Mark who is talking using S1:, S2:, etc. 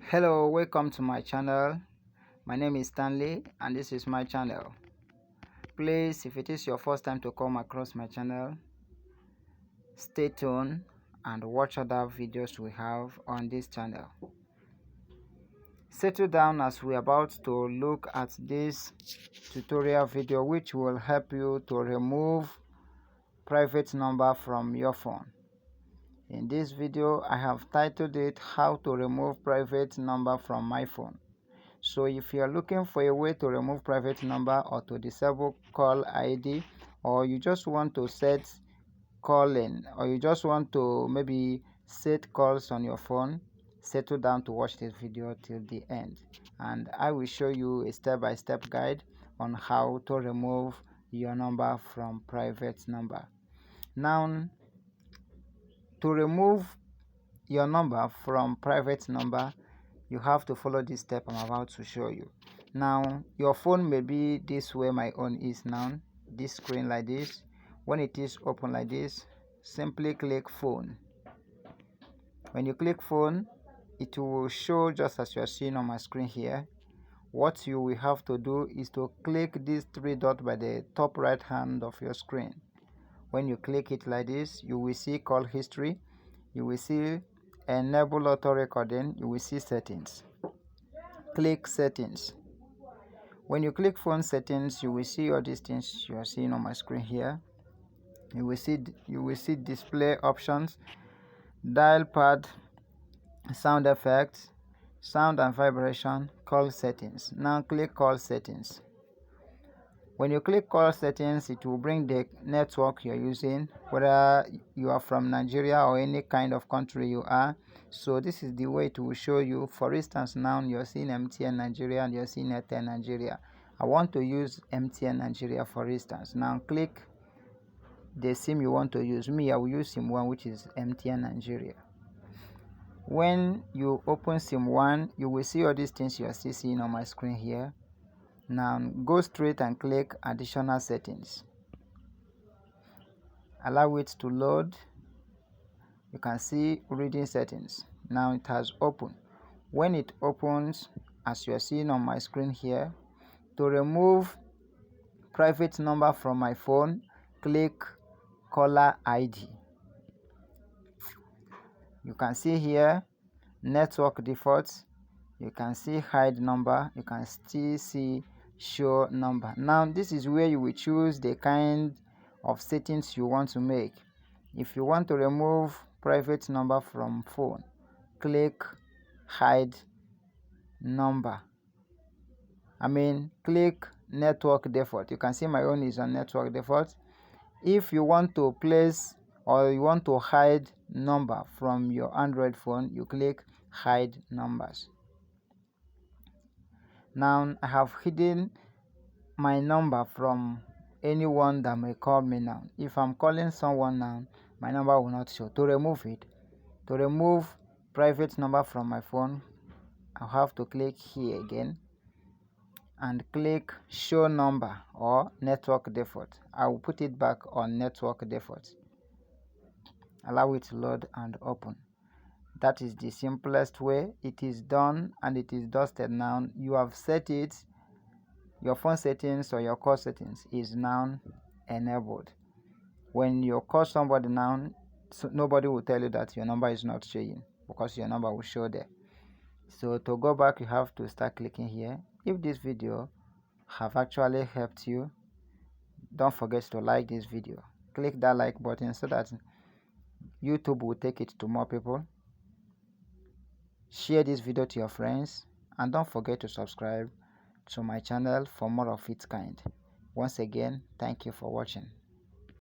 S1: Hello, welcome to my channel. My name is Stanley and this is my channel. Please, if it is your first time to come across my channel, stay tuned and watch other videos we have on this channel. Settle down as we are about to look at this tutorial video which will help you to remove private number from your phone. In this video, I have titled it How to Remove Private Number from My Phone. So if you are looking for a way to remove private number or to disable call ID, or you just want to set calling, or you just want to maybe set calls on your phone, settle down to watch this video till the end, and I will show you a step-by-step guide on how to remove your number from private number. Now, to remove your number from private number, you have to follow this step I'm about to show you. Now, your phone may be this way my own is now, this screen like this. When it is open like this, simply click phone. When you click phone, it will show just as you are seeing on my screen here. What you will have to do is to click this three dot by the top right hand of your screen. When you click it like this, you will see call history, you will see enable auto recording, you will see settings. Click settings. When you click phone settings, you will see all these things you are seeing on my screen here. You will see display options, dial pad, sound effects, sound and vibration, call settings. Now click call settings. When you click call settings, it will bring the network you're using, whether you are from Nigeria or any kind of country you are. So this is the way it will show you. For instance, now you're seeing MTN Nigeria and you're seeing Airtel Nigeria. I want to use MTN Nigeria for instance. Now click the SIM you want to use. Me, I will use SIM 1, which is MTN Nigeria. When you open SIM 1, you will see all these things you are still seeing on my screen here. Now go straight and click additional settings. Allow it to load. You can see reading settings. Now it has opened. When it opens, as you are seeing on my screen here, to remove private number from my phone, click caller ID. You can see here network defaults. You can see hide number. You can still see show number. Now this is where you will choose the kind of settings you want to make. If you want to remove private number from phone, click hide number. Click network default. You can see my own is on network default. If you want to place or you want to hide number from your Android phone, you click hide numbers. Now I have hidden my number from anyone that may call me now. If I'm calling someone now, my number will not show. To remove it, to remove private number from my phone, I'll have to click here again and click show number or network default. I will put it back on network default. Allow it to load and open. That is the simplest way. It is done and it is dusted now. You have set it. Your phone settings or your call settings is now enabled. When you call somebody now, so nobody will tell you that your number is not showing because your number will show there. So to go back, you have to start clicking here. If this video have actually helped you, don't forget to like this video. Click that like button so that YouTube will take it to more people. Share this video to your friends and don't forget to subscribe to my channel for more of its kind. Once again, thank you for watching.